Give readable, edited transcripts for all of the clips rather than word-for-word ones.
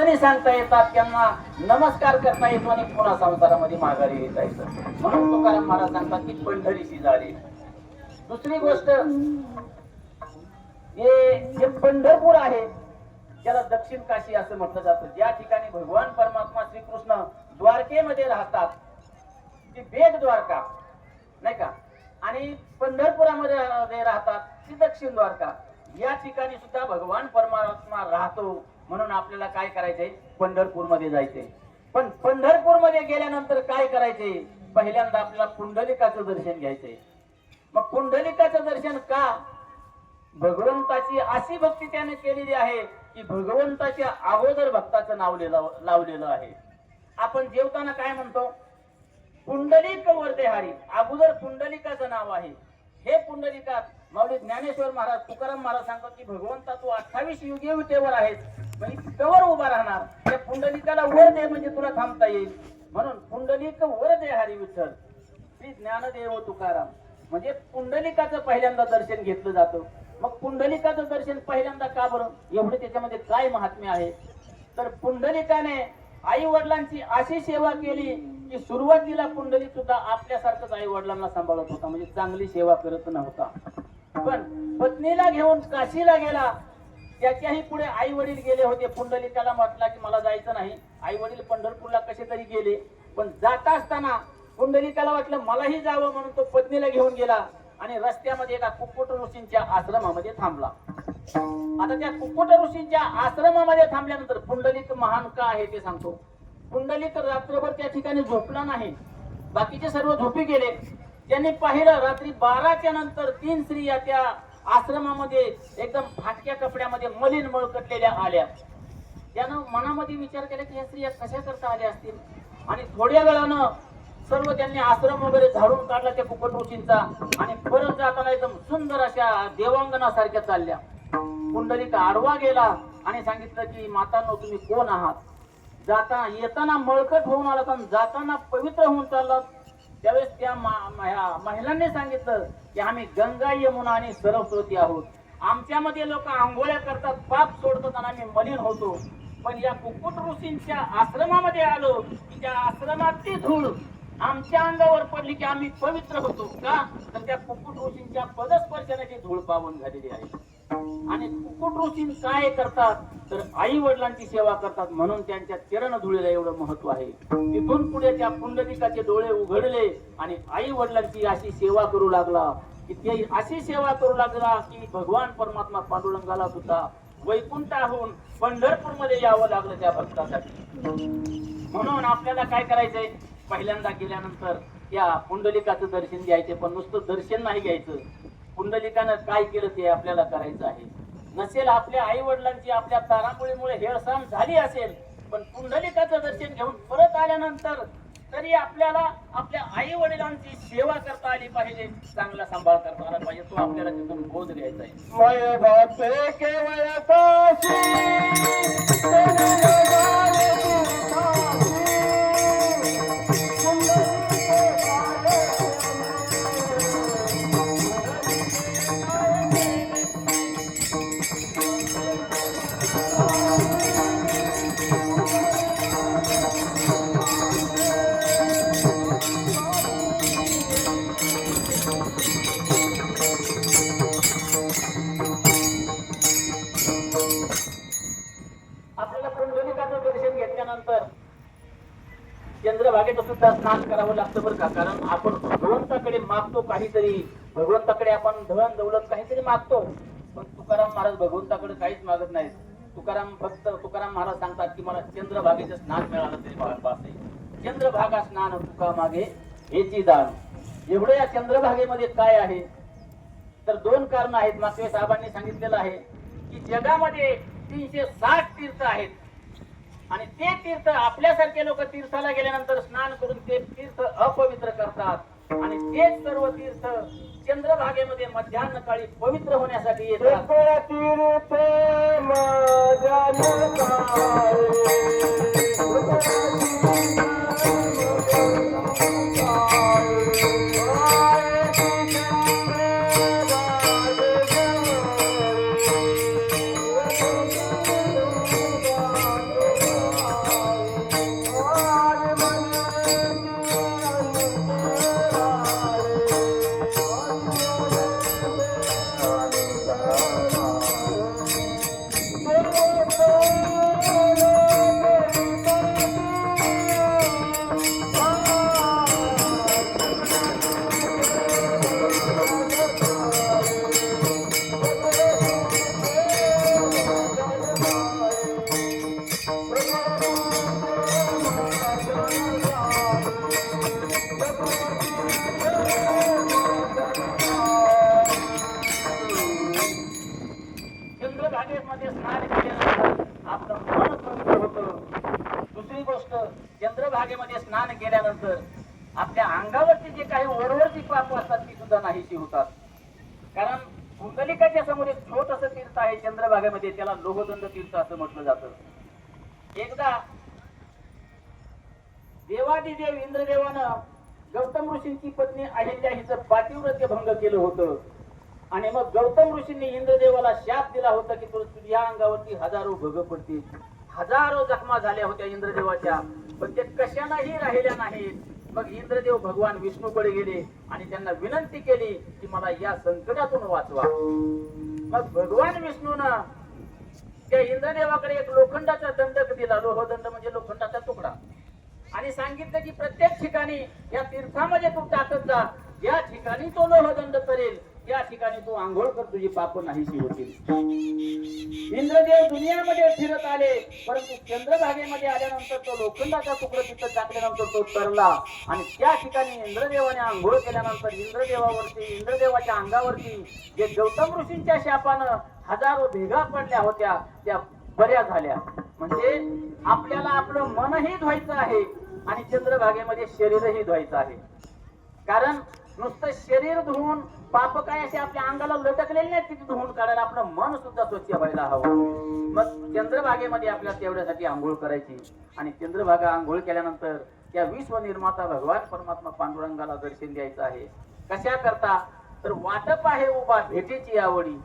वचने सांगता येतात, त्यांना नमस्कार करता येतो आणि पुन्हा संसारामध्ये माघारी येता येतं. म्हणून तुकाराम महाराज सांगतात की पंढरीशी झाली. दुसरी गोष्ट, हे पंढरपूर आहे त्याला दक्षिण काशी असं म्हटलं जातं. ज्या ठिकाणी भगवान परमात्मा श्रीकृष्ण द्वारकेमध्ये राहतात ती बेट द्वारका नाही का, आणि पंढरपुरामध्ये राहतात ती दक्षिण द्वारका. या ठिकाणी सुद्धा भगवान परमात्मा राहतो. म्हणून आपल्याला काय करायचंय, पंढरपूरमध्ये जायचंय. पण पंढरपूरमध्ये गेल्यानंतर काय करायचंय, पहिल्यांदा आपल्याला पुंडलिकाचं दर्शन घ्यायचंय. मग पुंडलिकाचं दर्शन का, भगवंताची अशी भक्ती त्याने केलेली आहे की भगवंताच्या अगोदर भक्ताचं नाव लावलेलं आहे. आपण जेवताना काय म्हणतो, पुंडलिक वरदेहारी, अगोदर पुंडलिकाचं नाव आहे. हे पुंडलिका माऊली ज्ञानेश्वर महाराज, तुकाराम महाराज सांगतात की भगवंता तू 28 युगे विटेवर आहेस, म्हणजे कवर उभा राहणार, त्या पुंडलिकाला वर दे म्हणजे तुला थांबता येईल. म्हणून पुंडलिक वरदेहारी विठ्ठल श्री ज्ञानदेव तुकाराम, म्हणजे पुंडलिकाचं पहिल्यांदा दर्शन घेतलं जातं. मग पुंडलिकाचं दर्शन पहिल्यांदा का बरं, एवढे त्याच्यामध्ये काय महात्म्य आहे. तर पुंडलिकाने आई वडिलांची अशी सेवा केली की सुरुवातीला पुंडलिक सुद्धा आपल्यासारखंच आई वडिलांना सांभाळत होता, म्हणजे चांगली सेवा करत नव्हता. पण पत्नीला घेऊन काशीला गेला, त्याच्याही पुढे आई वडील गेले होते. पुंडलिकाला म्हटला की मला जायचं नाही. आई वडील पंढरपूरला कसे तरी गेले, पण जाता असताना पुंडलिकाला वाटलं मलाही जावं, म्हणून तो पत्नीला घेऊन गेला आणि रस्त्यामध्ये एका कुक्कुट ऋषींच्या आश्रमामध्ये थांबला. आता त्या कुक्कुट ऋषींच्या आश्रमामध्ये थांबल्यानंतर पुंडलिक महान का आहे ते सांगतो. पुंडलिक रात्रभर त्या ठिकाणी झोपला नाही, बाकीचे सर्व झोपी गेले. त्यांनी पाहिलं रात्री 12च्या नंतर 3 स्त्रिया त्या आश्रमामध्ये एकदम फाटक्या कपड्यामध्ये मलिन मळकटलेल्या आल्या. त्यानं मनामध्ये विचार केला की या स्त्रिया कशा करता आल्या असतील, आणि थोड्या वेळानं सर्व त्यांनी आश्रम वगैरे झाडून काढला त्या कुक्कुट ऋषींचा, आणि परत जाताना एकदम सुंदर अशा देवांगनासारख्या चालल्या. पुंडलिक आडवा गेला आणि सांगितलं की मातांनो तुम्ही कोण आहात. जाता येताना मळकट होऊन आलात आणि जाताना पवित्र होऊन चाललात. त्यावेळेस त्या महिलांनी सांगितलं की आम्ही गंगा यमुना आणि सरस्वती आहोत. आमच्यामध्ये लोक आंघोळ्या करतात, पाप सोडतात आणि आम्ही मलिन होतो. पण या कुक्कुट ऋषींच्या आश्रमामध्ये आलो की त्या आश्रमातली धूळ आमच्या अंगावर पडली की आम्ही पवित्र होतो. का, तर त्या कुक्कुट ऋषींच्या पदस्पर्शाने ती धूळ पावन झालेली आहे. आणि कुक्कुट ऋषी काय करतात, तर आई वडिलांची सेवा करतात, म्हणून त्यांच्या चरण धुळीला एवढं महत्व आहे. तिथून पुढे त्या पुंडलिकाचे डोळे उघडले आणि आई वडिलांची अशी सेवा करू लागला की ते अशी सेवा करू लागला की भगवान परमात्मा पांडुरंगाला सुद्धा वैकुंठाहून पंढरपूर मध्ये यावं लागलं त्या भक्तासाठी. म्हणून आपल्याला काय करायचंय, पहिल्यांदा गेल्यानंतर त्या पुंडलिकाचं दर्शन घ्यायचे. पण नुसतं दर्शन नाही घ्यायचं, पुंडलिकानं काय केलं ते आपल्याला करायचं आहे. नसेल आपल्या आई वडिलांची आपल्या तारांबळीमुळे हेळसांड झाली असेल, पण पुंडलिकाचं दर्शन घेऊन परत आल्यानंतर तरी आपल्याला आपल्या आई वडिलांची सेवा करता आली पाहिजे, चांगला सांभाळ करता आला पाहिजे. तो आपल्याला तिथून बोध घ्यायचा आपल्याला पुंडलिकाचं दर्शन घेतल्यानंतर चंद्रभागेचं सुद्धा स्नान करावं लागतं बरं का. कारण आपण भगवंताकडे मागतो काहीतरी, भगवंताकडे आपण धन दौलत काहीतरी मागतो. पण तुकाराम महाराज भगवंताकडे काहीच मागत नाहीत. तुकाराम महाराज सांगतात की मला चंद्रभागेचं स्नान मिळालं तरी बास आहे. चंद्रभागा स्नान तुका मागे हेची दान. एवढं या चंद्रभागेमध्ये काय आहे, तर 2 कारण आहेत. मागच्या साहेबांनी सांगितलेलं आहे की जगामध्ये 360 तीर्थ आहेत, आणि ते तीर्थ आपल्यासारखे लोक तीर्थाला गेल्यानंतर स्नान करून ते तीर्थ अपवित्र करतात, आणि तेच सर्व तीर्थ चंद्रभागेमध्ये मध्यान्ह काळी पवित्र होण्यासाठी येतात. गंगेमध्ये स्नान केल्यानंतर आपल्या अंगावरती जे काही वरवरची पाप असतात ती सुद्धा नाहीशी होतात. कारण कुंडलिकाच्या समोर एक छोटस तीर्थ आहे चंद्रभागेमध्ये, त्याला लोहदंड तीर्थ असं म्हटलं जातं. एकदा देवादिदेव इंद्रदेवानं गौतम ऋषींची पत्नी अहिल्या हिचं पातिव्रत्य भंग केलं होतं. आणि मग गौतम ऋषींनी इंद्रदेवाला शाप दिला होता की तुझ्या अंगावरती हजारो भग पडतील. हजारो जखमा झाल्या होत्या इंद्रदेवाच्या, पण ते कशालाही राहिल्या नाहीत. मग इंद्रदेव भगवान विष्णूकडे गेले आणि त्यांना विनंती केली की मला या संकटातून वाचवा. मग भगवान विष्णूनं त्या इंद्रदेवाकडे एक लोखंडाचा दंडक दिला, लोहदंड म्हणजे लोखंडाचा तुकडा, आणि सांगितलं की प्रत्येक ठिकाणी या तीर्थामध्ये तू टाकत जा, ज्या ठिकाणी तो लोहदंड करेल त्या ठिकाणी तू आंघोळ कर, तुझी पाप नाहीशी होतील. इंद्रदेव दुनियामध्ये फिरत आले, परंतु चंद्रभागेमध्ये आल्यानंतर तो लोखंडाचा तुकडा तिथं टाकल्यानंतर तो तरला, आणि त्या ठिकाणी इंद्रदेवाने आंघोळ केल्यानंतर इंद्रदेवाच्या अंगावरती जे गौतम ऋषींच्या शापानं हजारो भेगा पडल्या होत्या त्या बऱ्या झाल्या. म्हणजे आपल्याला आपलं मनही धुवायचं आहे आणि चंद्रभागेमध्ये शरीरही धुवायचं आहे. कारण नुसतं शरीर धुवून पाप काय असे आपल्या अंगाला लटकलेले नाही, तिथे धुवून काढायला आपलं मन सुद्धा स्वच्छ व्हायला हवं. मग चंद्रभागेमध्ये आपल्याला तेवढ्यासाठी आंघोळ करायची. आणि चंद्रभागा आंघोळ केल्यानंतर त्या विश्वनिर्माता भगवान परमात्मा पांडुरंगाला दर्शन द्यायचं आहे. कशा करता तर वाटप आहे उभा भेटीची आवडी.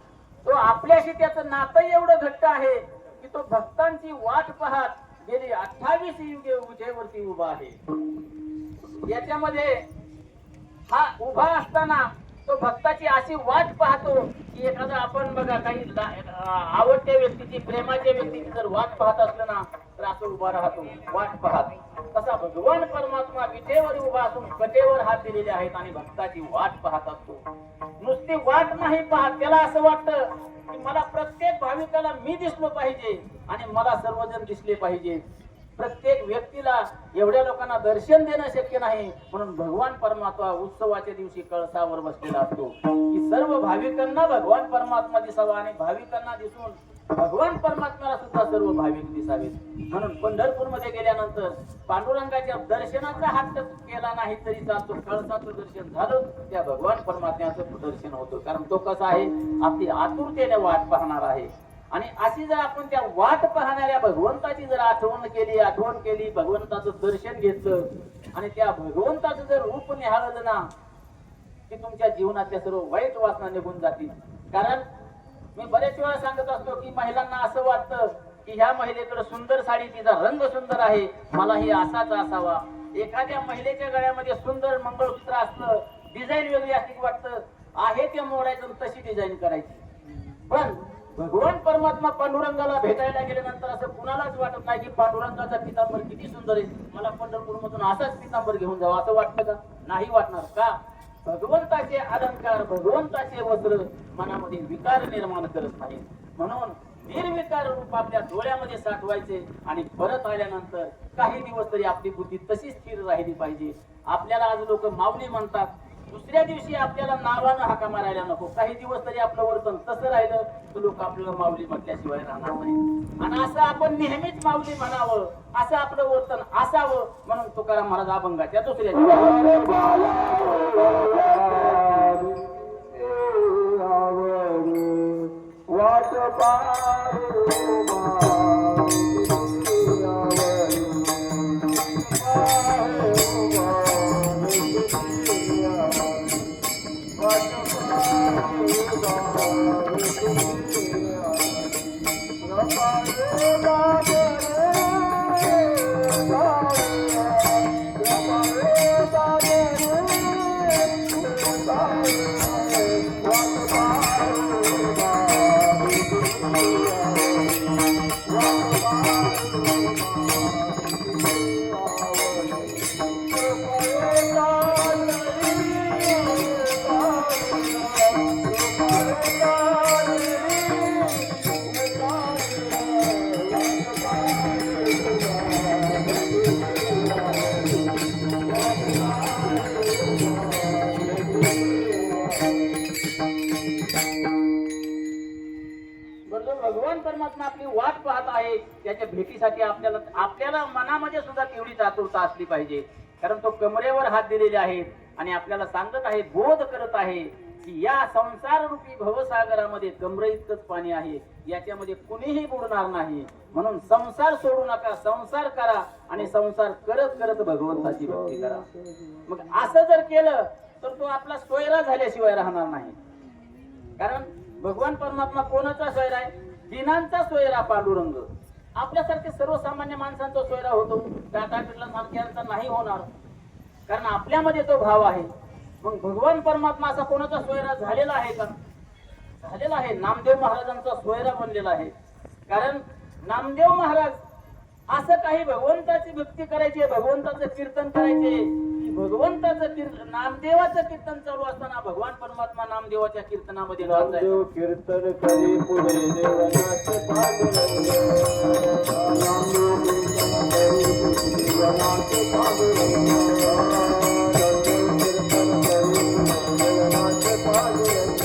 तो आपल्याशी त्याचं नातं एवढं घट्ट आहे की तो भक्तांची वाट पाहत गेली 28 युगे उजेवरती उभा आहे. याच्यामध्ये हा उभा असताना तो भक्ताची अशी वाट पाहतो की एखादा आपण बघा काही आवडत्या व्यक्तीची, प्रेमाच्या व्यक्तीची जर वाट पाहत असलं ना तर असं उभा राहतो वाट पाहत. तसा भगवान परमात्मा विटेवर उभा असून कटेवर हात दिलेले आहेत आणि भक्ताची वाट पाहत असतो. नुसती वाट नाही पाहत, त्याला असं वाटतं की मला प्रत्येक भाविकाला मी दिसलो पाहिजे आणि मला सर्वजण दिसले पाहिजे. प्रत्येक व्यक्तीला एवढ्या लोकांना दर्शन देणं शक्य नाही, म्हणून भगवान परमात्मा उत्सवाच्या दिवशी कळसावर बसलेला असतो की सर्व भाविकांना भगवान परमात्मा दिसावा आणि भाविकांना दिसून भगवान परमात्म्याला सुद्धा सर्व भाविक दिसावेत. म्हणून पंढरपूर मध्ये गेल्यानंतर पांडुरंगाच्या दर्शनाचा हट्ट केला नाही तरी चालतो, कळसाचं दर्शन झालं त्या भगवान परमात्म्याचं दर्शन होतं. कारण तो कसा आहे, आपली आतुरतेने वाट पाहणार आहे. आणि अशी जर आपण त्या वाट पाहणाऱ्या भगवंताची जर आठवण केली, भगवंताचं दर्शन घेतलं आणि त्या भगवंताचं जर रूप निहाळलं ना की तुमच्या जीवनातल्या सर्व वाईट वासना निघून जातील. कारण मी बरेच वेळा सांगत असतो की महिलांना असं वाटतं की ह्या महिलेकडे सुंदर साडी, तिचा रंग सुंदर आहे, मलाही असाच असावा. एखाद्या महिलेच्या गळ्यामध्ये सुंदर मंगळसूत्र असलं, डिझाईन वेगळी असली की वाटतं आहे ते मोडायचं, तशी डिझाईन करायची. पण भगवान परमात्मा पांडुरंगाला भेटायला गेल्यानंतर असं कुणालाच वाटत नाही की पांडुरंगाचा पितांबर किती सुंदर आहे, मला पंढरपूर मधून असाच पितांबर घेऊन जावं असं वाटतं का? नाही वाटणार. का? भगवंताचे अलंकार, भगवंताचे वस्त्र मनामध्ये विकार निर्माण करत नाही. म्हणून निर्विकार रूप आपल्या डोळ्यामध्ये साठवायचे आणि परत आल्यानंतर काही दिवस तरी आपली बुद्धी तशी स्थिर राहिली पाहिजे. आपल्याला आज लोक माऊली म्हणतात, दुसऱ्या दिवशी आपल्याला नावानं हाका मारायला नको. काही दिवस तरी आपलं वर्तन तसं राहिलं तर लोक आपल्याला माऊली म्हटल्याशिवाय राहणार नाही. आणि असं आपण नेहमीच माऊली म्हणावं, असं आपलं वर्तन असावं, म्हणून तुकाराम महाराज अभंगाच्या दुसऱ्या Wow. त्याच्या भेटीसाठी आपल्याला आपल्याला मनामध्ये सुद्धा तेवढीच आतुरता असली पाहिजे. कारण तो कमरेवर हात दिलेले आहेत आणि आपल्याला सांगत आहे, बोध करत आहे की या संसार रूपी भवसागरामध्ये कमरे इतकंच पाणी आहे, याच्यामध्ये कुणीही बुडणार नाही. म्हणून संसार सोडू नका, संसार करा आणि संसार करत करत भगवंताची भक्ती करा. मग असं जर केलं तर तो आपला सोयरा झाल्याशिवाय राहणार नाही. कारण भगवान परमात्मा कोणाचा सोयरा आहे? दिनांचा सोयरा पांडुरंग. आपल्यासारखे सर्वसामान्य माणसांचा सोयरा होतो, टाटा बिर्ला सारख्यांचा नाही होणार, कारण आपल्यामध्ये तो भाव आहे. मग भगवान परमात्मा असा कोणाचा सोयरा झालेला आहे का? झालेला आहे. नामदेव महाराजांचा सोयरा बनलेला आहे. कारण नामदेव महाराज असं काही भगवंताची भक्ती करायची, भगवंताचं कीर्तन करायचे की भगवंताचं नामदेवाचं कीर्तन चालू असताना भगवान परमात्मा नामदेवाच्या कीर्तनामध्ये नामदेव कीर्तन करी पुढे देवनाचे पांडुरंग. नामदेव कीर्तन करी पुढे देवनाचे पांडुरंग. नामदेव कीर्तन करी पुढे देवनाचे पांडुरंग.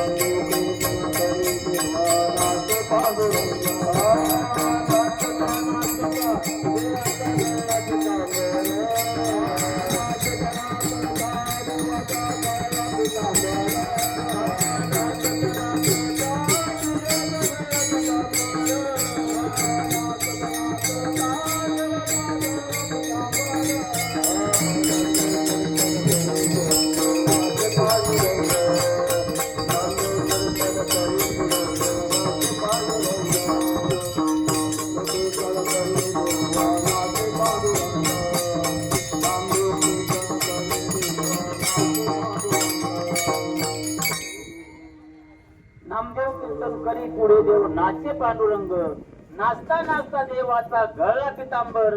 नामदेव कीर्तन करी देवनाचे पांडुरंग. नामदेव कीर्तन करी पुढे देव नाचे पांडुरंग. नाचता नाचता देवाचा गळा पितांबर.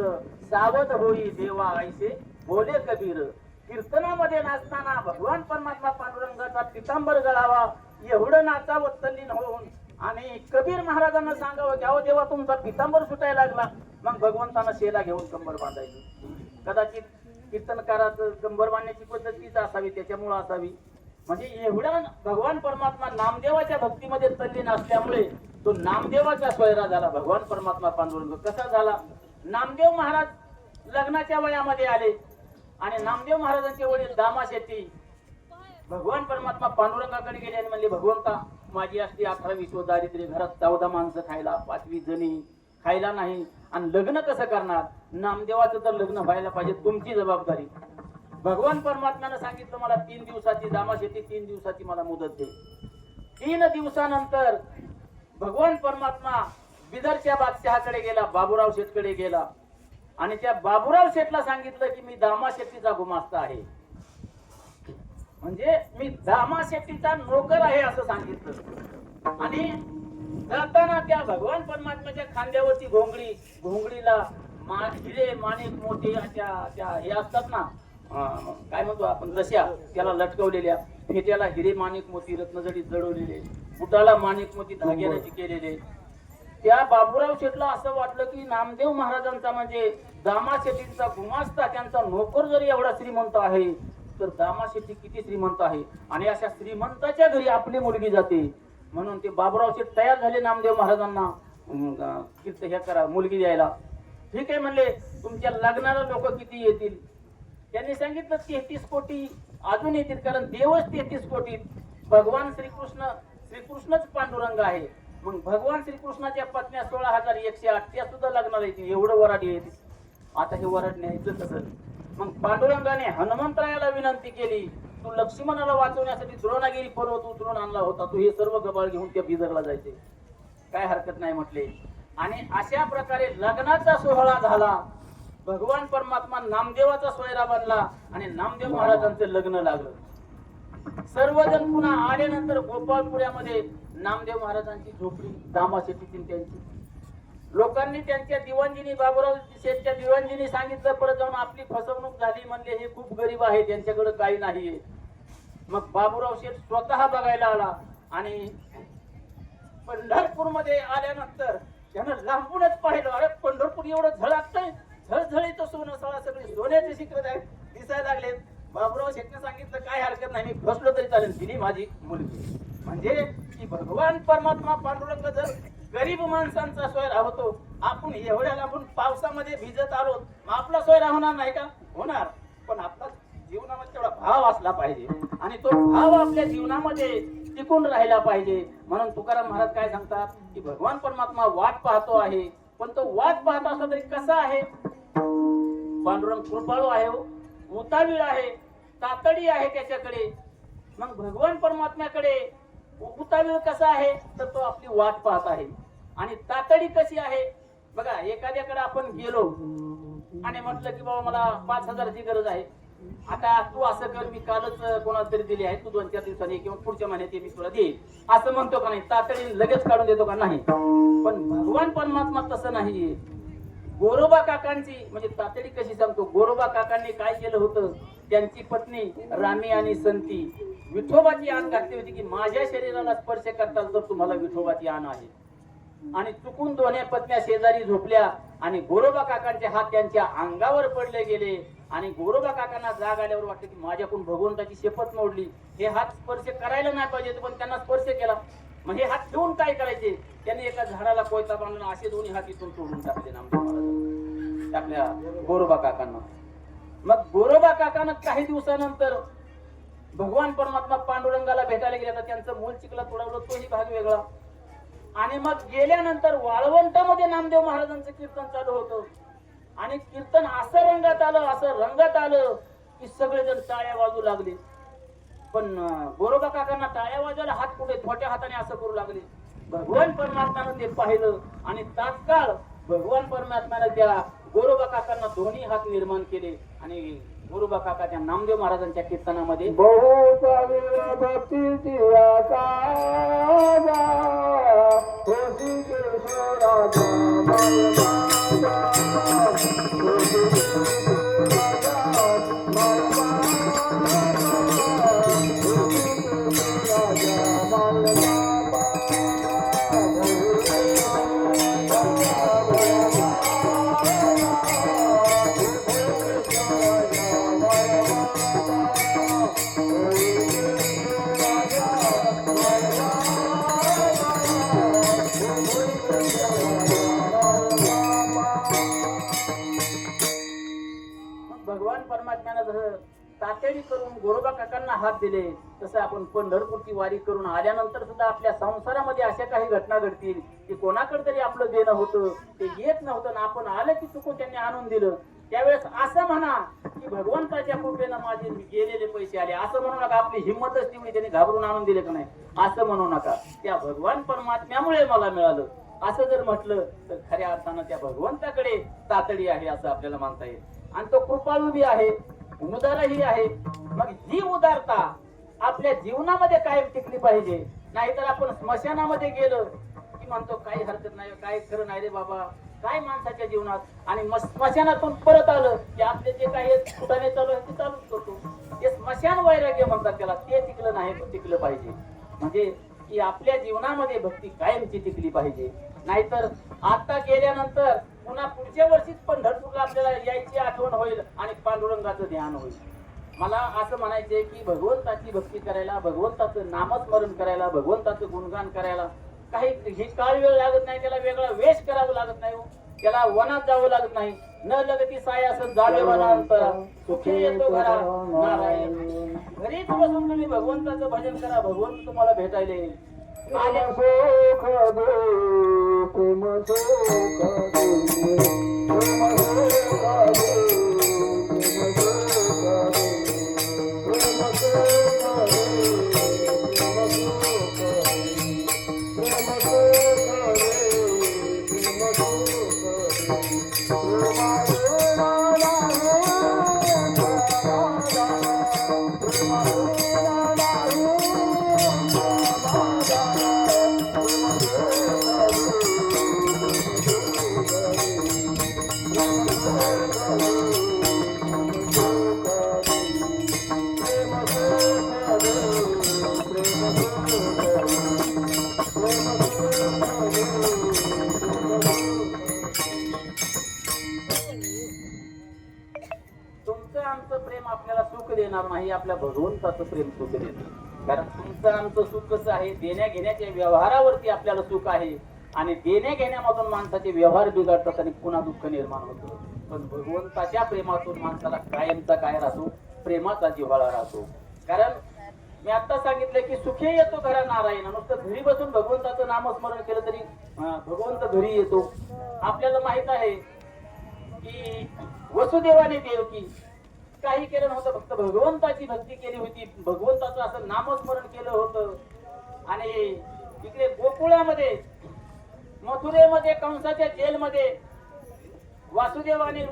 सावध होई देवा ऐसे बोले कबीर. कीर्तनामध्ये नाचताना भगवान परमात्मा पांडुरंगाचा पितांबर गळावा एवढं नाचावं तल्लीन होऊन आणि कबीर महाराजांना सांगावं, द्यावं देवा तुमचा पितांबर सुटायला लागला. मग भगवंतांना शेला घेऊन कंबर बांधायची. कदाचित कीर्तनकाराचं कंबर बांधण्याची पद्धत तीच असावी, त्याच्यामुळे असावी. म्हणजे एवढा भगवान परमात्मा नामदेवाच्या भक्तीमध्ये तल्लीन असल्यामुळे तो नामदेवाचा सोयरा झाला. भगवान परमात्मा पांडुरंग कसा झाला? नामदेव महाराज लग्नाच्या वयामध्ये आले आणि नामदेव महाराजांचे वडील दामा शेट्टी भगवान परमात्मा पांडुरंगाकडे गेले आणि म्हणले, भगवंता माझी असती 18-20 दारिद्र्य, घरात 14 माणसं खायला, 5 जणी खायला नाही, आणि लग्न कसं करणार? नामदेवाचं तर लग्न व्हायला पाहिजे, तुमची जबाबदारी. भगवान परमात्म्यानं सांगितलं, मला 3 दिवसाची दामा शेट्टी 3 दिवसाची मला मुदत दे. 3 दिवसानंतर भगवान परमात्मा बिदरच्या बादशहाकडे गेला, बाबूराव शेठकडे गेला आणि त्या बाबूराव शेठला सांगितलं की मी दामा शेट्टीचा गुमास्ता आहे, म्हणजे मी दामा शेट्टीचा नोकर आहे असं सांगितलं. आणि जाताना त्या भगवान परमात्म्याच्या खांद्यावरची घोंगडीला हिरे माणिक मोती त्या हे असतात ना, काय म्हणतो आपण, रश्या त्याला लटकवलेल्या, फेट्याला हिरे माणिक मोती रत्नजडीत जडवलेले, बुटाला माणिक मोती धाग्याने केलेले. त्या बाबूराव शेठला असं वाटलं की नामदेव महाराजांचा म्हणजे दामा शेट्टींचा गुमास्ता, त्यांचा नोकर जरी एवढा श्रीमंत आहे तर दामा शेट्टी किती श्रीमंत आहे, आणि अशा श्रीमंताच्या घरी आपली मुलगी जाते. म्हणून ते बाबूराव शेठ तयार झाले नामदेव महाराजांना हे करा, मुलगी द्यायला. ठीक आहे म्हणले, तुमच्या लग्नाला लोक किती येतील? त्यांनी सांगितलं 33 कोटी अजून येतील, कारण देवच 33 कोटी. भगवान श्रीकृष्णच पांडुरंग आहे. मग भगवान श्रीकृष्णाच्या पत्न्या 16,108 त्या सुद्धा लग्नाला येतील, एवढं वराड येतील. आता हे वराड न्यायचं कसं? मग पांडुरंगाने हनुमंतरायाला विनंती केली, तू लक्ष्मणाला वाचवण्यासाठी द्रोणागिरी पर्वत उतरून आणला होता, तू हे सर्व गबाळ घेऊन त्या बिदरला जायचे, काय हरकत नाही म्हटले. आणि अशा प्रकारे लग्नाचा सोहळा झाला. भगवान परमात्मा नामदेवाचा सोयरा बनला आणि नामदेव महाराजांचं लग्न लागलं. सर्वजण पुन्हा आल्यानंतर गोपाळपुऱ्यामध्ये नामदेव महाराजांची झोपडी दामा शेट्टीची त्यांची. लोकांनी त्यांच्या दिवाणजीनी, बाबूराव शेठच्या दिवाणजीनी सांगितलं, परत जाऊन आपली फसवणूक झाली, म्हणले हे खूप गरीब आहे, त्यांच्याकडे काही नाहीये. मग बाबूराव शेठ स्वतः बघायला आला आणि पंढरपूरमध्ये आल्यानंतर त्यानं लांबूनच पाहिलं, अरे पंढरपूर एवढं झळकतंय, झळझळीत सोनं सळा सगळे सोन्याचे शिखर दिसायला लागले. बाबूराव शेठने सांगितलं, काय हरकत नाही, मी फसलो तरी चालेल, दिली माझी मुलगी. म्हणजे की भगवान परमात्मा पांडुरंग जर गरीब माणसांचा सोयरा होतो. आपण एवढ्याला आपण पावसामध्ये भिजत आलो, मग आपला सोयरा होणार नाही का? होणार. पण आपला जीवनामध्ये तेवढा भाव असला पाहिजे आणि तो भाव आपल्या जीवनामध्ये टिकून राहिला पाहिजे. म्हणून तुकाराम महाराज काय सांगतात की भगवान परमात्मा वाट पाहतो आहे, पण तो वाट पाहत असला तरी कसा आहे? पांडुरंग कृपाळू आहे, उतावीळ आहे, तातडी आहे त्याच्याकडे. मग भगवान परमात्म्याकडे उतावीळ कसा आहे? तर तो आपली वाट पाहत आहे. आणि तातडी कशी आहे? बघा, एखाद्याकडे आपण गेलो आणि म्हटलं की बाबा मला 5,000ची गरज आहे, आता तू असं कर, मी कालच कोणाला तरी दिली आहे, तू 2-4 दिवसांनी किंवा पुढच्या महिन्यात मी तुला देईल, असं म्हणतो का नाही? तातडीने लगेच काढून देतो का? नाही. पण भगवान परमात्मा तसं नाही. गोरोबा काकांची म्हणजे तातडी कशी सांगतो? गोरोबा काकांनी काय केलं होतं? त्यांची पत्नी रामी आणि संती विठोबाची आण घातली होती की माझ्या शरीराला स्पर्श करताल तर तुम्हाला विठोबाची आण आहे. आणि चुकून दोन्ही पत्न्या शेजारी झोपल्या आणि गोरोबा काकांचे हात त्यांच्या अंगावर पडले गेले. आणि गोरोबा काकांना जाग आल्यावर वाटलं की माझ्याकडून भगवंताची शपथ मोडली, हे हात स्पर्श करायला नाही पाहिजे, पण त्यांना स्पर्श केला. मग हे हात ठेवून काय करायचे? त्यांनी एका झाडाला कोयता बांधून असे दोन्ही हात इथून तोडून टाकले नामदेव महाराज आपल्या गोरोबा काकांना. मग गोरोबा काकांना काही दिवसानंतर भगवान परमात्मा पांडुरंगाला भेटायला गेले. आता त्यांचं मूल चिखला तोडवलं, तोही भाग वेगळा. आणि मग गेल्यानंतर वाळवंटामध्ये नामदेव महाराजांचं कीर्तन चालू होतं. आणि कीर्तन असं रंगात आलं की सगळेजण टाळ्या वाजू लागले. पण गोरोबा काकांना टाळ्या वाजवायला हात कुठे? छोट्या हाताने असं करू लागले. भगवान परमात्म्यानं ते पाहिलं आणि तात्काळ भगवान परमात्म्यानं त्या गोरोबा काकांना दोन्ही हात निर्माण केले. आणि गोरोबा काका त्या नामदेव महाराजांच्या कीर्तनामध्ये भगवान परमात्म्यानं जसं तातडी करून गोरोबा काकांना हात दिले, तसं आपण पंढरपूरची वारी करून आल्यानंतर सुद्धा आपल्या संसारामध्ये अशा काही घटना घडतील की कोणाकडे तरी आपलं देणं होतं, ते येत नव्हतं ना आपण आलं की चुकून त्यांनी आणून दिलं. त्यावेळेस असं म्हणा की भगवंताच्या कृपेनं माझे गेलेले पैसे आले, असं म्हणू नका. आपली हिंमतच तेवढी, त्यांनी घाबरून आणून दिले का नाही असं म्हणू नका. त्या भगवान परमात्म्यामुळे मला मिळालं असं जर म्हटलं तर खऱ्या अर्थानं त्या भगवंताकडे तातडी आहे असं आपल्याला मानता येईल. आणि तो कृपाळू बी आहे, उदारही आहे. मग ही उदारता आपल्या जीवनामध्ये कायम टिकली पाहिजे. नाहीतर आपण स्मशानामध्ये गेलो की म्हणतो काही हरकत नाही, काय खरं नाही रे बाबा, काय माणसाच्या जीवनात. आणि स्मशानातून परत आलं की आपले जे काही कुठाने चालू आहे ते चालूच करतो. ते स्मशान वैराग्य म्हणतात त्याला, ते टिकलं नाही, टिकलं पाहिजे. म्हणजे की आपल्या जीवनामध्ये भक्ती कायमची टिकली पाहिजे. नाहीतर आता गेल्यानंतर पुन्हा पुढच्या वर्षीच पंढरपूरला आपल्याला यायची आठवण होईल आणि पांडुरंगाचं ध्यान होईल. मला असं म्हणायचंय की भगवंताची भक्ती करायला, भगवंताचं नामस्मरण करायला, भगवंताचं गुणगान करायला काही ही काळ वेळ लागत नाही. त्याला वेगळा वेश करावं लागत नाही, त्याला वनात जावं लागत नाही. न लगती साय असं जावे वनांतर सुखी येतो घरा नारायण. घरीच बसून तुम्ही भगवंताचं भजन करा, भगवंत तुम्हाला भेटायला येईल. तुमचं आमचं प्रेम आपल्याला सुख देणार नाही, आपल्या भगवंताचं प्रेम सुख देणार. कारण तुमचं आमचं सुख कसं आहे, देण्या घेण्याच्या व्यवहारावरती आपल्याला सुख आहे. आणि देणे घेण्यामधून माणसाचे व्यवहार बिघडतात आणि पुन्हा दुःख निर्माण होतं. पण भगवंताच्या प्रेमातून माणसाला कायमचा काय राहतो, प्रेमाचा जिव्हाळा राहतो. कारण मी आता सांगितलं की सुखी येतो घरा नारायण. नुसतं घरी बसून भगवंताचं नामस्मरण केलं तरी भगवंत घरी येतो. आपल्याला माहित आहे की वसुदेवाने देवकी काही केलं नव्हतं, फक्त भगवंताची भक्ती केली होती, भगवंताचं असं नामस्मरण केलं होतं. आणि इकडे गोकुळामध्ये, मथुरेमध्ये, कंसाच्या जेलमध्ये वासुदेवाने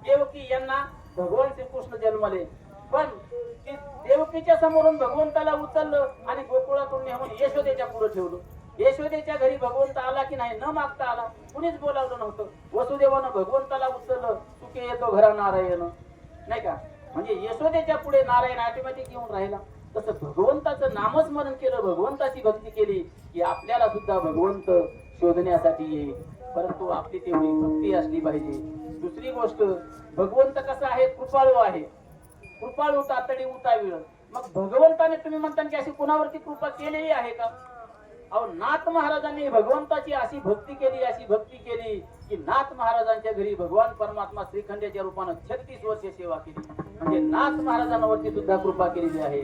देवकी यांना भगवान श्रीकृष्ण जन्मले. पण ती देवकीच्या समोरून भगवंताला उचललं आणि गोकुळातून नेऊन यशोदेच्या पुढे ठेवलं. यशोदेच्या घरी भगवंत आला की नाही, न मागता आला, कुणीच बोलावलं नव्हतं. वसुदेवानं भगवंताला उचललं, सुखे येतो घरा नारायण, नाही का. म्हणजे यशोदेच्या पुढे नारायण ऑटोमॅटिक येऊन राहिला. तसं भगवंताचं नामस्मरण केलं, भगवंताची भक्ती केली की आपल्याला सुद्धा भगवंत शोधण्यासाठी येईल. परंतु आपली तेवढी भक्ती असली पाहिजे. दुसरी गोष्ट, भगवंत कसा आहे, कृपाळू आहे. कृपाळू तातडी उतावीळ. मग भगवंताने तुम्ही म्हणता की अशी कुणावरती कृपा केलेली आहे का? अहो, नाथ महाराजांनी भगवंताची अशी भक्ती केली की नाथ महाराजांच्या घरी भगवान परमात्मा श्रीखंडाच्या रूपानं 36 वर्ष सेवा केली. म्हणजे नाथ महाराजांवरती सुद्धा कृपा केलेली आहे.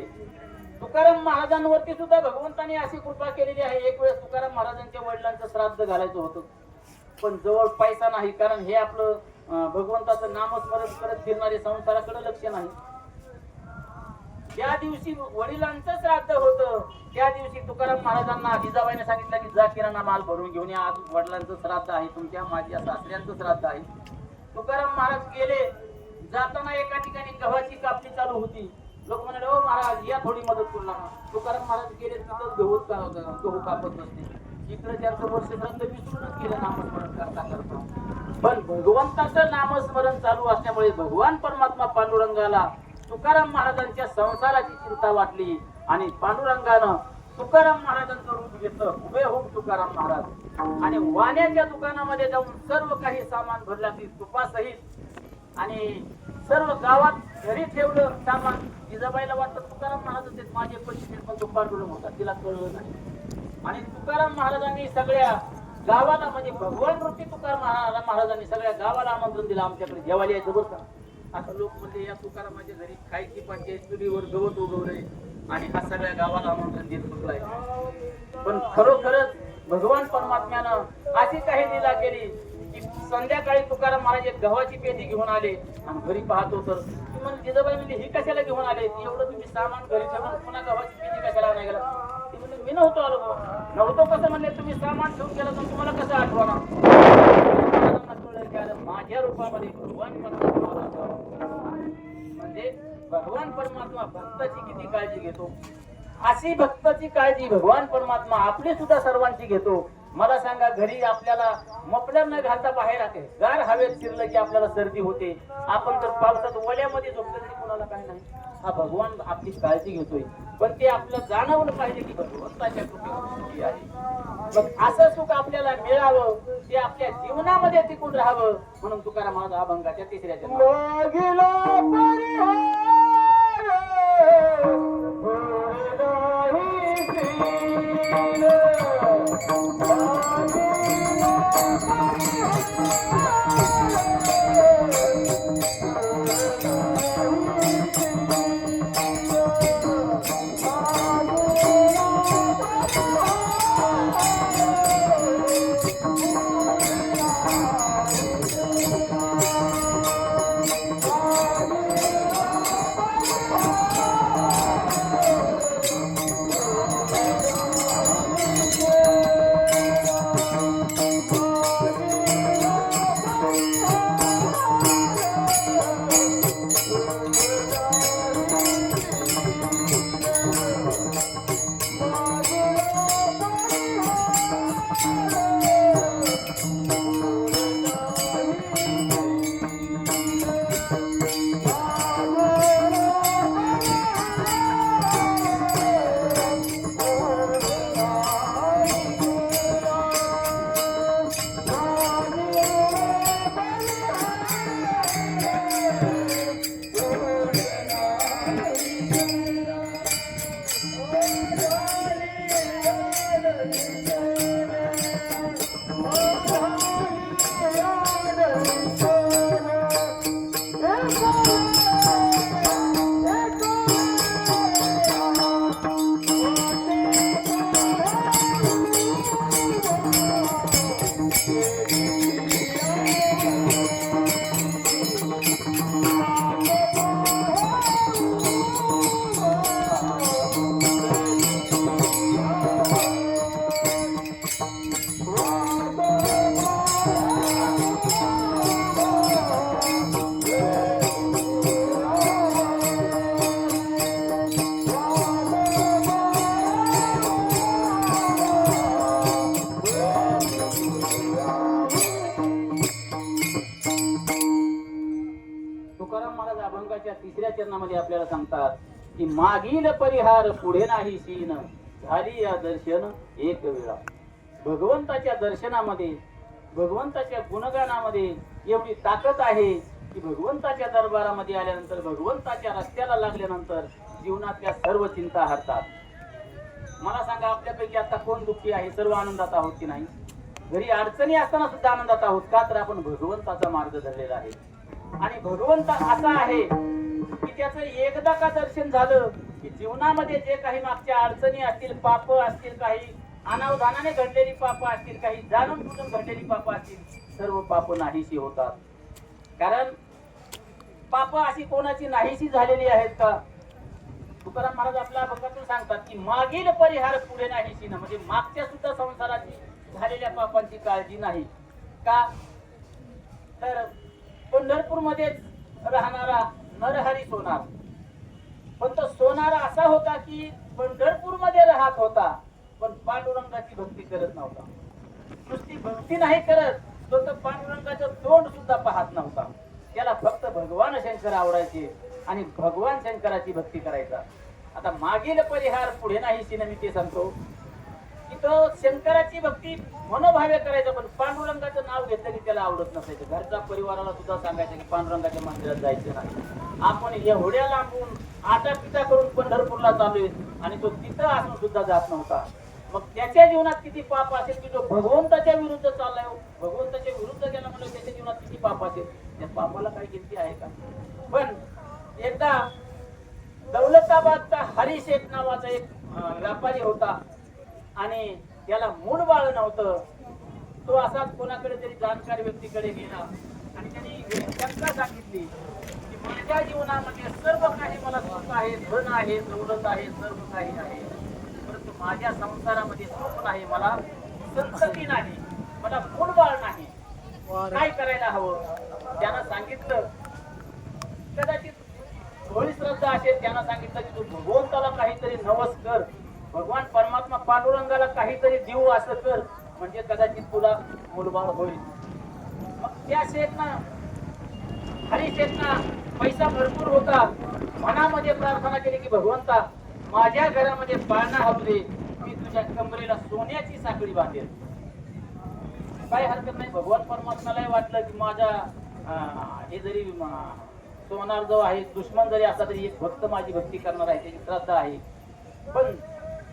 तुकाराम महाराजांवरती सुद्धा भगवंताने अशी कृपा केलेली आहे. एक वेळेस तुकाराम महाराजांच्या वडिलांचं श्राद्ध घालायचं होतं, पण जवळ पैसा नाही. कारण हे आपलं भगवंताचं नामस्मरण करत फिरणारे संसाराकडे लक्ष नाही. ज्या दिवशी वडिलांचं श्राद्ध होतं त्या दिवशी तुकाराम महाराजांना जिजाबाईने सांगितलं की जा किराणा माल भरून घेऊन या, आज वडिलांचं श्राद्ध आहे, तुमच्या माझ्या सासऱ्यांचं श्राद्ध आहे. तुकाराम महाराज गेले. जाताना एका ठिकाणी गव्हाची कापणी चालू होती. लोक म्हणाले, हो महाराज या, थोडी मदत करू नका. तुकाराम महाराज गेले, तिथं गहू कापत बसले. इकडे 400 वर्ष श्राद्ध विसरूनच गेलं नामस्मरण करता करता. पण भगवंताचं नामस्मरण चालू असल्यामुळे भगवान परमात्मा पांडुरंगाला तुकाराम महाराजांच्या संसाराची चिंता वाटली आणि पांडुरंगानं तुकाराम महाराजांचं रूप घेतलं, हुबेहूब तुकाराम महाराज. आणि वाण्याच्या दुकानामध्ये जाऊन सर्व काही सामान भरलं, की तुपासहित, आणि सर्व गावात घरी ठेवलं सामान. जिजाबाईला वाटतं तुकाराम महाराज माझे पैसे, पण तो पांडुरंग होता, तिला कळलं नाही. आणि तुकाराम महाराजांनी सगळ्या गावाला, म्हणजे भगवान रूपी तुकाराम महाराजांनी सगळ्या गावाला आमंत्रण दिलं, आमच्याकडे जेवायला यायचं बरं का. आता लोक म्हणजे या तुकारामाच्या घरी खायची पंचायत, चुलीवर गवत उगवलंय आणि हा सगळ्या गावाला आमंत्रण देत चुकलाय. पण खरोखरच भगवान परमात्म्यानं अशी काही लीला केली की संध्याकाळी तुकाराम महाराज एक गव्हाची पेटी घेऊन आले आणि घरी पाहतो तर ती म्हणजे जिजाबाई म्हणजे ही कशाला घेऊन आले, एवढं तुम्ही सामान घरी ठेवून पुन्हा गव्हाची पेटी कशाला नाही गेला. ती म्हणजे मी नव्हतो आलो. नव्हतो कसं म्हणले, तुम्ही सामान ठेवून गेला तर तुम्हाला कसं आठवणार. माझ्या रूपामध्ये भगवान परमात्मा, म्हणजे भगवान परमात्मा भक्ताची किती काळजी घेतो, अशी भक्ताची काळजी भगवान परमात्मा आपली सुद्धा सर्वांची घेतो. मला सांगा, घरी आपल्याला मफलर न घालता बाहेर आहे, गार हवेत शिरलं की आपल्याला सर्दी होते. आपण तर पावसात वल्यामध्ये झोपलं तरी कोणाला काय नाही. हा भगवान आपली काळजी घेतोय. पण ते आपलं जाणवलं पाहिजे की भगवंताच्या कृपेने आहे. मग असं सुख आपल्याला मिळावं, ते आपल्या जीवनामध्ये टिकून राहावं, म्हणून तुकाराम महाराज अभंगाच्या 3ऱ्या महाराज अभंगाच्या 3ऱ्या चरणामध्ये आपल्याला सांगतात की मागील परिहार पुढे नाही सीन झाली या दर्शन एक वेळा. भगवंताच्या दर्शनामध्ये भगवंताच्या गुणगानामध्ये एवढी ताकद आहे की भगवंताच्या दरबारामध्ये आल्यानंतर भगवंताच्या रस्त्याला लागल्यानंतर जीवनातल्या सर्व चिंता हरतात. मला सांगा आपल्यापैकी आता कोण दुःखी आहे? सर्व आनंदात आहोत की नाही? घरी अडचणी असताना सुद्धा आनंदात आहोत का? तर आपण भगवंताचा मार्ग धरलेला आहे. आणि भगवंत असा आहे की त्याचं एकदा का दर्शन झालं की जीवनामध्ये जे काही मागच्या अडचणी असतील, पाप असतील, काही अनावधानाने घडलेली पाप असतील, काही जाणून बुजून घडलेली पाप असतील, सर्व पाप नाहीशी होतात. कारण पाप अशी कोणाची नाहीशी झालेली आहेत का? तुकाराम महाराज आपल्या अभंगातून सांगतात की मागील परिहार पुढे नाहीशी ना, म्हणजे मागच्या सुद्धा संसाराची झालेल्या पापांची काळजी नाही का? तर पंढरपूर मध्ये राहणारा नरहरी सोनार, पण तो सोनार असा होता की पंढरपूर मध्ये राहत होता पण पांडुरंगाची भक्ती करत नव्हता. नुसती भक्ती नाही करत, तो तर पांडुरंगाचं तोंड सुद्धा पाहत नव्हता. त्याला फक्त भगवान शंकर आवडायचे आणि भगवान शंकराची भक्ती करायचा. आता मागील परिहार पुढे नाही सीन मी ते सांगतो की तो शंकराची भक्ती मनोभावे करायचा, पण पांडुरंगाचं नाव घेतलं की त्याला आवडत नसायचं. घरच्या परिवाराला सुद्धा सांगायचं की पांडुरंगाच्या मंदिरात जायचं नाही. आपण एवढ्या लांबून आटापिटा करून पंढरपूरला चाललोय आणि तो तिथं असून सुद्धा जात नव्हता. मग त्याच्या जीवनात किती पाप असेल की जो भगवंताच्या विरुद्ध चाललाय, भगवंताच्या विरुद्ध गेला म्हणजे त्याच्या जीवनात किती पाप असेल? त्या पापाला काही गिनती आहे का? पण एकदा दौलताबादचा हरिशेठ नावाचा एक व्यापारी होता आणि त्याला मूळ बाळ नव्हतं. तो असाच कोणाकडे तरी जाणकार व्यक्तीकडे गेला आणि त्यांनी शंका सांगितली की माझ्या जीवनामध्ये सर्व काही मला सुख आहे, धन आहे, दौलत आहे, सर्व काही आहे, परंतु माझ्या संसारामध्ये सुख नाही, मला संतती नाही, मला मूळ बाळ नाही, काय करायला हवं? त्यानं सांगितलं, कदाचित थोडी श्रद्धा असेल, त्यानं सांगितलं की तू भगवंताला काहीतरी नवस कर, भगवान परमात्मा पांडुरंगाला काहीतरी देऊ असं कर, म्हणजे कदाचित तुला मुलबाळ होईल. मग त्या शेठना हरिशेठना पैसा भरपूर होता, मनामध्ये प्रार्थना केली की भगवंता माझ्या घरामध्ये पाळणा हवं दे, मी तुझ्या कमरेला सोन्याची साखळी बांधेल. काय हरकत नाही. भगवान परमात्म्यालाही वाटलं की माझा हे जरी सोनार जो आहे दुश्मन जरी असला तरी एक भक्त माझी भक्ती करणार आहे, त्याची श्रद्धा आहे, पण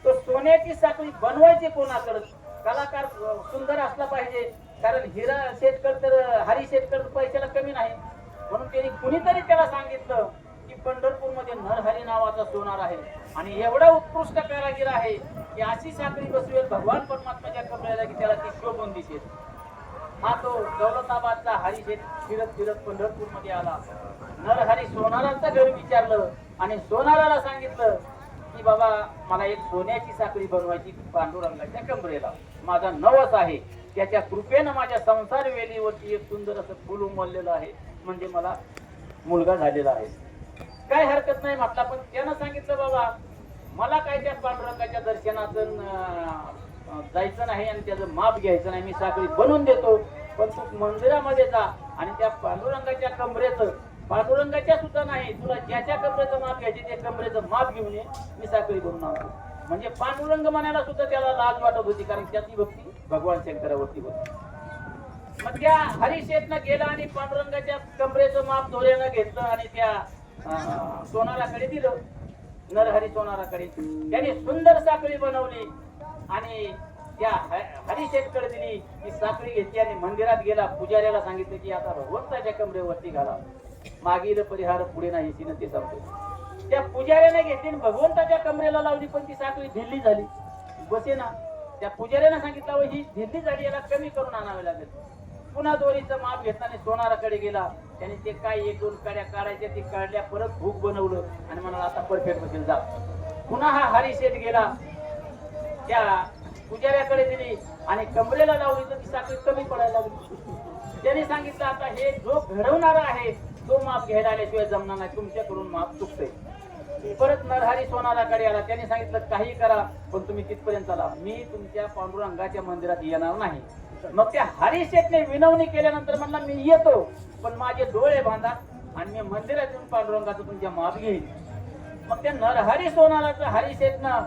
तो सोन्याची साखळी बनवायची कोणाकडे? कलाकार सुंदर असला पाहिजे, कारण हिरा शेतकर तर हरी शेतकर पैशाला कमी नाही. म्हणून त्यांनी कुणीतरी त्याला सांगितलं की पंढरपूर मध्ये नरहरी नावाचा सोनार आहे आणि एवढा उत्कृष्ट कारागीर आहे की अशी साखळी बसवेल भगवान परमात्म्याच्या कमरेला की त्याला ती शोभून दिसेल. हा तो दौलताबादचा हरिशेठ फिरत फिरत पंढरपूर मध्ये आला. नरहरी सोनाराचं घर विचारलं आणि सोनाराला सांगितलं की बाबा मला एक सोन्याची साखळी बनवायची पांडुरंगाच्या कमरेला, माझा नवस आहे, त्याच्या कृपेनं माझ्या संसार वेलीवरती एक सुंदर असं फुल उमललेलं आहे, म्हणजे मला मुलगा झालेला आहे. काय हरकत नाही म्हटला, पण त्यानं सांगितलं बाबा मला काय त्या पांडुरंगाच्या दर्शनातून जायचं नाही आणि त्याचं माप घ्यायचं नाही, मी साखळी बनवून देतो, पण तू मंदिरामध्ये जा आणि त्या पांडुरंगाच्या कमरेचं, पांडुरंगाच्या सुद्धा नाही, तुला ज्याच्या कमरेचं माप घ्यायचे ते कमरेचं माप घेऊन ये, मी साखळी बनवून आणतो. म्हणजे पांडुरंग म्हणायला सुद्धा त्याला लाज वाटत होती, कारण त्याची भक्ती भगवान शंकरावरती होती. मग त्या हरिशेठनं गेला आणि पांडुरंगाच्या कमरेचं माप दोऱ्यानं घेतलं आणि त्या सोनाराकडे दिलं. नरहरी सोनाराकडे त्याने सुंदर साखळी बनवली आणि त्या हरिशेठकडे दिली. ती साखळी घेतली आणि मंदिरात गेला. पुजाऱ्याला सांगितलं की आता भगवंताच्या कमरेवरती घाला, मागील परिहार पुढे नाही तिनं ते सांगतो. त्या पुजाऱ्याने घेतली भगवंताच्या कमरेला लावली, पण ती साखळी ढिल्ली झाली, बसे ना. त्या पुजाऱ्याने सांगितलं ही ढिल्ली झाली, याला कमी करून आणावे लागेल. पुन्हा दोरीचं माप घेतला आणि सोनाराकडे गेला. त्याने ते काय एक दोन काड्या काढायच्या, ते काढल्या, परत भूक बनवलं आणि म्हणाला आता परफेक्ट बसेल जा. पुन्हा हा हरिशेठ गेला, त्या पुजाऱ्याकडे दिली आणि कमरेला लावली तर ती साखळी कमी पडायला लागली. त्याने सांगितलं आता हे जो घडवणारा आहे तो माप घ्यायला आल्याशिवाय जमणार नाही, तुमच्याकडून माप चुकतंय. परत नरहरी सोनाराकडे आला. त्याने सांगितलं काही करा पण तुम्ही तिथपर्यंत आला, मी तुमच्या पांडुरंगाच्या मंदिरात येणार नाही. मग त्या हरिशेठने विनवणी केल्यानंतर म्हणला मी येतो, पण माझे डोळे बांधा, आणि मी मंदिरात येऊन पांडुरंगाचं तुमच्या माप घेईन. मग त्या नरहरी सोनाराचं हरी शेठनं